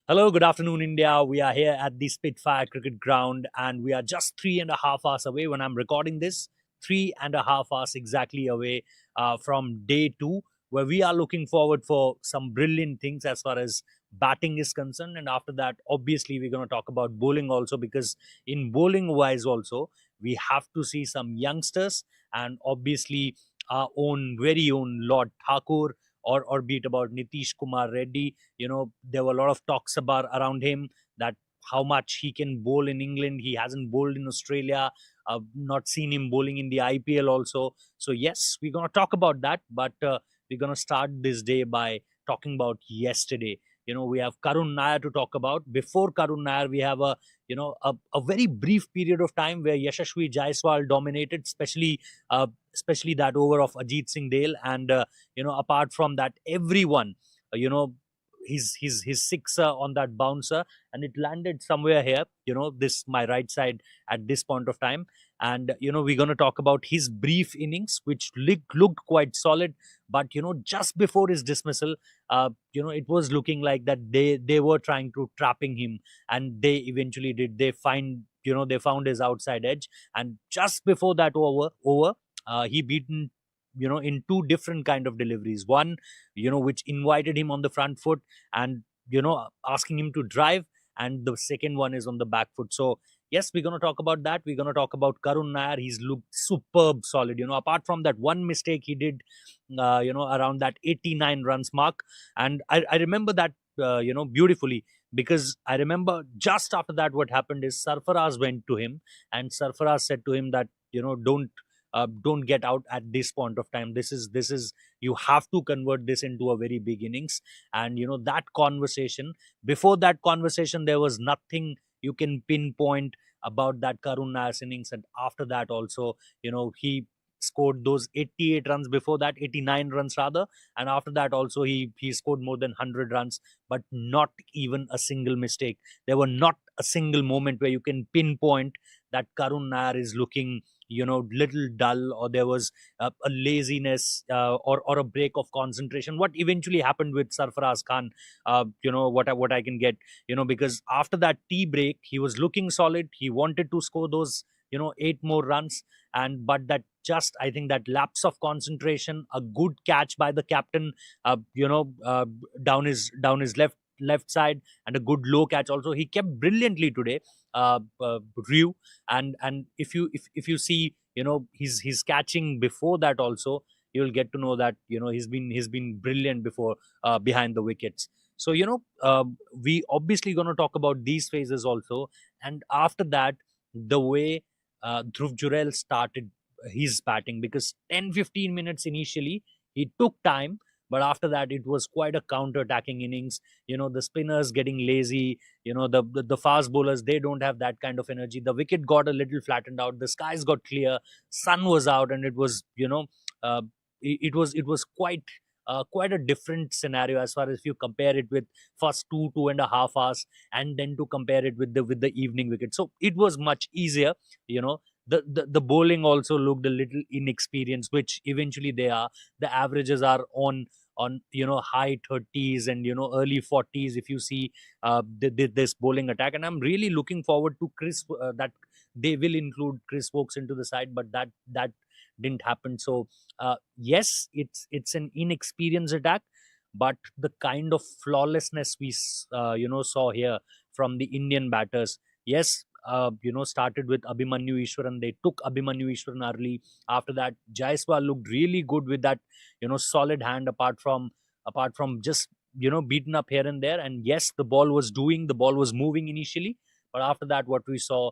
Hello, good afternoon, India. We are here at the Spitfire Cricket Ground, and we are just 3.5 hours away when I'm recording this. 3.5 hours exactly away from day two, where we are looking forward for some brilliant things as far as batting is concerned. And after that, obviously, we're going to talk about bowling also, because in bowling wise, also, we have to see some youngsters, and obviously, our own very own Lord Thakur, or be it about Nitish Kumar Reddy. There were a lot of talks about around him, that how much he can bowl in England. He hasn't bowled in Australia. I've not seen him bowling in the IPL also. So yes, we're going to talk about that, but we're going to start this day by talking about yesterday. We have Karun Nair to talk about. Before Karun Nair, we have a very brief period of time where Yashasvi Jaiswal dominated, especially that over of Ajit Singh Dale. And apart from that, everyone, you know his sixer on that bouncer, and it landed somewhere here, this my right side at this point of time. And we're going to talk about his brief innings, which looked quite solid. But just before his dismissal, it was looking like that they were trying to trapping him, and they eventually did. They found his outside edge, and just before that over, he beaten in two different kind of deliveries. One, which invited him on the front foot and asking him to drive, and the second one is on the back foot. So yes, we're going to talk about that. We're going to talk about Karun Nair. He's looked superb solid, apart from that one mistake he did around that 89 runs mark. And I remember that beautifully, because I remember just after that what happened is Sarfaraz went to him, and Sarfaraz said to him that don't get out at this point of time. This is you have to convert this into a very big innings. And that conversation, before that conversation, there was nothing you can pinpoint about that Karun Nair's innings. And after that also, he scored those 88 runs. Before that, 89 runs rather. And after that also, he scored more than 100 runs, but not even a single mistake. There were not a single moment where you can pinpoint that Karun Nair is looking little dull, or there was a laziness, or a break of concentration. What eventually happened with Sarfaraz Khan, what I can get, because after that tea break, he was looking solid. He wanted to score those 8 more runs. And but that, just I think, that lapse of concentration, a good catch by the captain, down his left side, and a good low catch also. He kept brilliantly today, Ryu. And if you see, his catching before that also, you'll get to know that he's been brilliant before, behind the wickets. So we obviously going to talk about these phases also. And after that, the way Dhruv Jurel started his batting, because 10-15 minutes initially he took time, but after that it was quite a counter-attacking innings. The spinners getting lazy, the fast bowlers, they don't have that kind of energy. The wicket got a little flattened out, the skies got clear, sun was out, and it was uh, it was quite a different scenario, as far as if you compare it with first 2.5 hours, and then to compare it with the evening wicket. So it was much easier. The bowling also looked a little inexperienced, which eventually they are. The averages are on high 30s and early 40s, if you see this bowling attack. And I'm really looking forward to that they will include Chris Wokes into the side, but that didn't happen. So yes, it's an inexperienced attack, but the kind of flawlessness we saw here from the Indian batters. Yes, started with Abhimanyu Ishwaran. They took Abhimanyu Ishwaran early. After that, Jaiswal looked really good with that solid hand, apart from just beaten up here and there. And yes, the ball was moving initially, but after that, what we saw,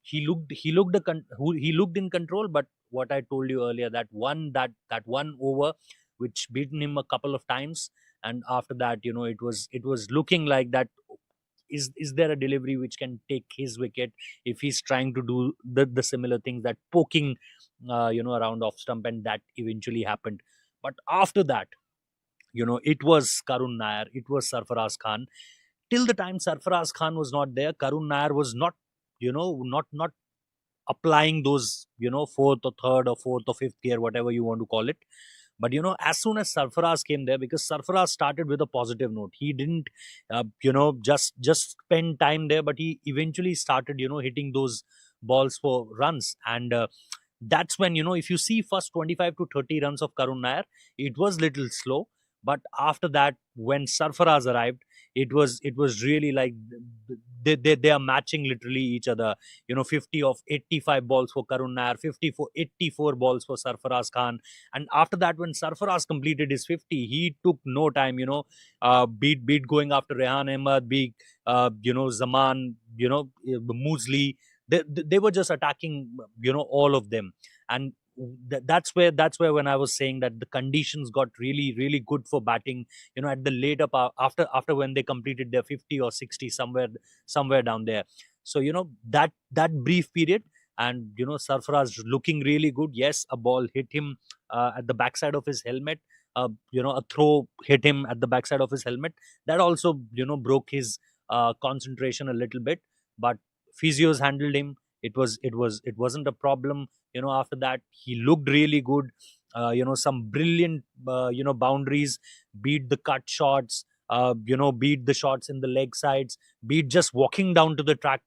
he looked in control. But what I told you earlier, that one over, which beaten him a couple of times, and after that, it was looking like that. Is there a delivery which can take his wicket if he's trying to do the similar things, that poking around off stump? And that eventually happened. But after that, it was Karun Nair, it was Sarfaraz Khan. Till the time Sarfaraz Khan was not there, Karun Nair was not applying those fourth or third or fourth or fifth gear, whatever you want to call it. But as soon as Sarfaraz came there, because Sarfaraz started with a positive note, he didn't just spend time there, but he eventually started hitting those balls for runs. And that's when, if you see first 25 to 30 runs of Karun Nair, it was little slow. But after that, when Sarfaraz arrived, it was really like they are matching literally each other. 50 of 85 balls for Karun Nair, 84 balls for Sarfaraz Khan. And after that, when Sarfaraz completed his 50, he took no time, beat going after Rehan Ahmed, beat Zaman, Moosli. They were just attacking, all of them. And that's where when I was saying that the conditions got really really good for batting, at the later part, after when they completed their 50 or 60, somewhere down there. So that brief period, and Sarfaraz looking really good. Yes, a ball hit him at the backside of his helmet. A throw hit him at the backside of his helmet. That also broke his concentration a little bit. But physios handled him. It wasn't a problem. After that, he looked really good. Some brilliant boundaries, beat the cut shots, beat the shots in the leg sides, beat just walking down to the track,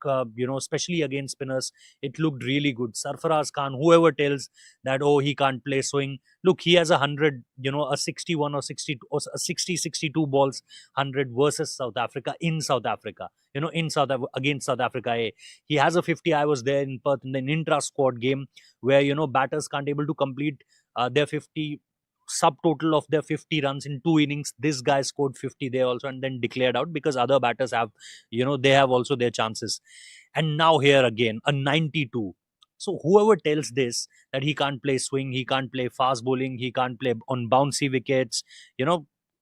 especially against spinners. It looked really good. Sarfaraz Khan, whoever tells that, oh, he can't play swing, look, he has 100, a 61 or 60 or a 60 62 balls 100 versus South Africa, in South Africa, against South Africa. He has a 50. I was there in Perth in an intra squad game where batters can't able to complete their 50, subtotal of their 50 runs in 2 innings. This guy scored 50 there also, and then declared out, because other batters have, they have also their chances. And now here again a 92. So whoever tells this, that he can't play swing, he can't play fast bowling, he can't play on bouncy wickets,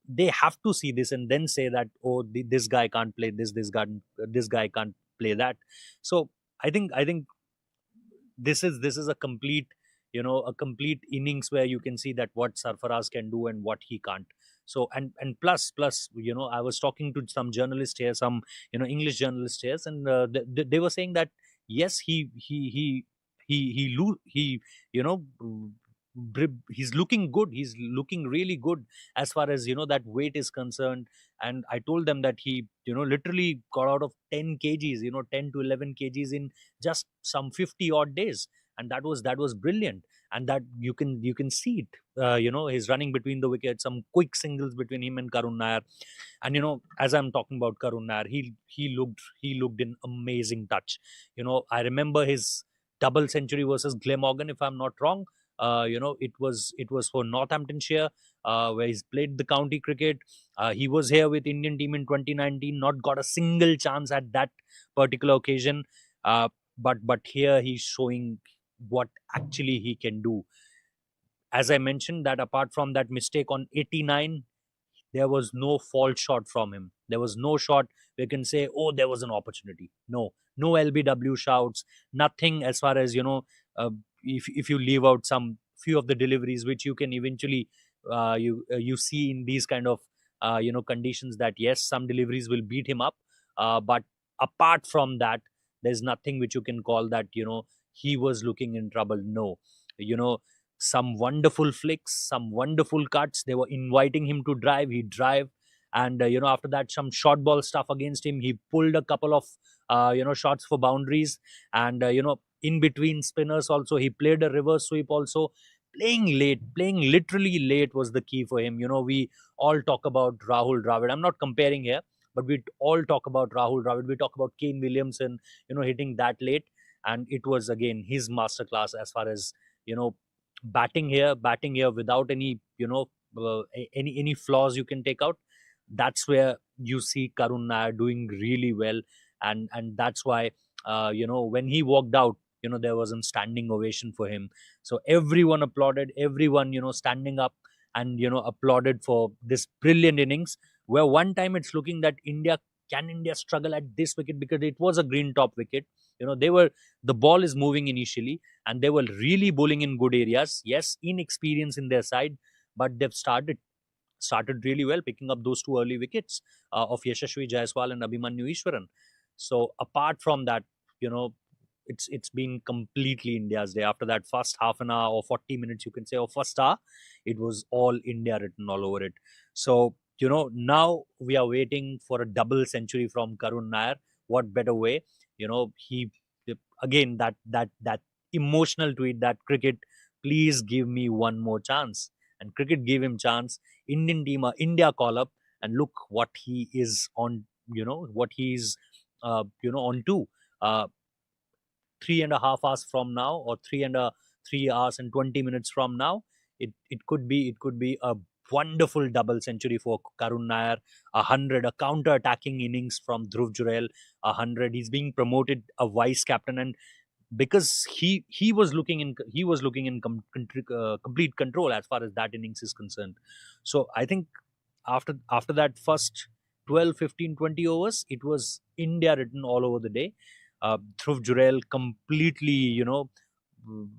they have to see this and then say that, oh, this guy can't play this guy can't play that. So I think this is a complete innings where you can see that what Sarfaraz can do and what he can't. So, and plus, I was talking to some journalists here, some English journalists here, and they were saying that yes, he he's looking good. He's looking really good as far as that weight is concerned. And I told them that he literally got out of 10 kgs, 10 to 11 kgs in just some 50 odd days. And that was brilliant. And that you can see it. He's running between the wickets, some quick singles between him and Karun Nair. And as I'm talking about Karun Nair, he looked in amazing touch. I remember his double century versus Glamorgan, if I'm not wrong. It was for Northamptonshire, where he's played the county cricket. He was here with Indian team in 2019, not got a single chance at that particular occasion. But here he's showing what actually he can do. As I mentioned, that apart from that mistake on 89, there was no fault shot from him. There was no shot we can say, oh, there was an opportunity. No LBW shouts, nothing. As far as if you leave out some few of the deliveries, which you can eventually you see in these kind of conditions, that yes, some deliveries will beat him up. But apart from that, there's nothing which you can call that he was looking in trouble. No, you know some wonderful flicks, some wonderful cuts. They were inviting him to drive. He drive. And after that, some short ball stuff against him. He pulled a couple of shots for boundaries. And in between spinners also, he played a reverse sweep also. Playing literally late was the key for him. We all talk about Rahul Dravid. I'm not comparing here, but we all talk about Rahul Dravid. We talk about Kane Williamson, hitting that late. And it was again his masterclass as far as you know batting here without any any flaws you can take out. That's where you see Karun Nair doing really well. And that's why when he walked out, there was a standing ovation for him. So everyone applauded, everyone standing up and applauded for this brilliant innings, where one time it's looking that India struggle at this wicket, because it was a green top wicket. The ball is moving initially, and they were really bowling in good areas. Yes, inexperience in their side, but they've started really well, picking up those two early wickets of Yashasvi Jaiswal and Abhimanyu Ishwaran. So apart from that, you know, it's been completely India's day. After that first half an hour or 40 minutes, you can say, or first hour, it was all India written all over it. So now we are waiting for a double century from Karun Nair. What better way? He again, that emotional tweet, that cricket, please give me one more chance. And cricket gave him chance. Indian team, India call up, and look what he is on. What he's on to. Uh, 3.5 hours from now, or 3 hours and 20 minutes from now, it could be a wonderful double century for Karun Nair. 100, a counter attacking innings from Dhruv Jurel. 100, he's being promoted a vice captain, and because he was looking in complete control as far as that innings is concerned. So I think after that first 12, 15, 20 overs, it was India written all over the day. Dhruv Jurel completely,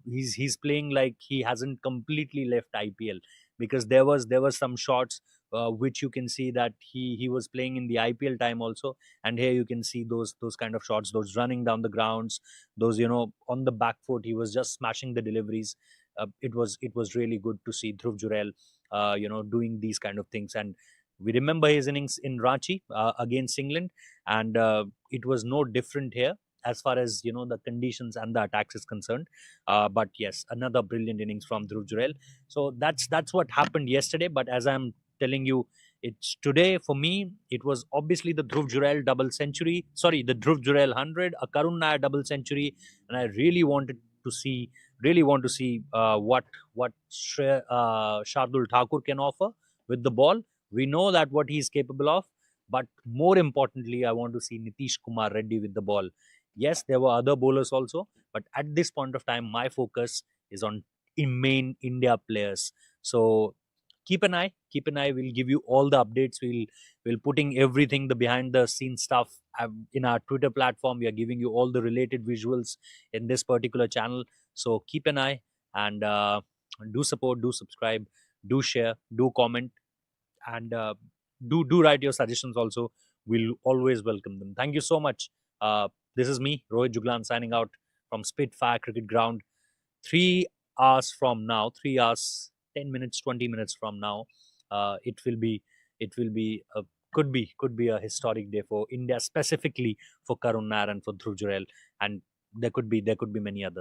he's playing like he hasn't completely left IPL, because there was some shots which you can see that he was playing in the IPL time also, and here you can see those kind of shots, those running down the grounds, those on the back foot, he was just smashing the deliveries. It was really good to see Dhruv Jurel doing these kind of things. And we remember his innings in Ranchi against England, and it was no different here as far as the conditions and the attacks is concerned. But yes, another brilliant innings from Dhruv Jurel. So that's what happened yesterday. But as I'm telling you, it's today for me. It was obviously the Dhruv Jurel double century. Sorry, the Dhruv Jurel 100, a Karun Nair double century, and I really want to see what Shardul Thakur can offer with the ball. We know that what he's capable of, but more importantly, I want to see Nitish Kumar Reddy with the ball. Yes, there were other bowlers also, but at this point of time, my focus is on main India players. So keep an eye. We'll give you all the updates. We'll putting everything, the behind the scenes stuff, in our Twitter platform. We are giving you all the related visuals in this particular channel. So keep an eye, and do support, do subscribe, do share, do comment, and do write your suggestions also. We'll always welcome them. Thank you so much. This is me, Rohit Juglan, signing out from Spitfire Cricket Ground. 3 hours from now, 3 hours, 10 minutes, 20 minutes from now, it will be a could be a historic day for India, specifically for Karun Nair and for Dhruv Jurel, and there could be many others.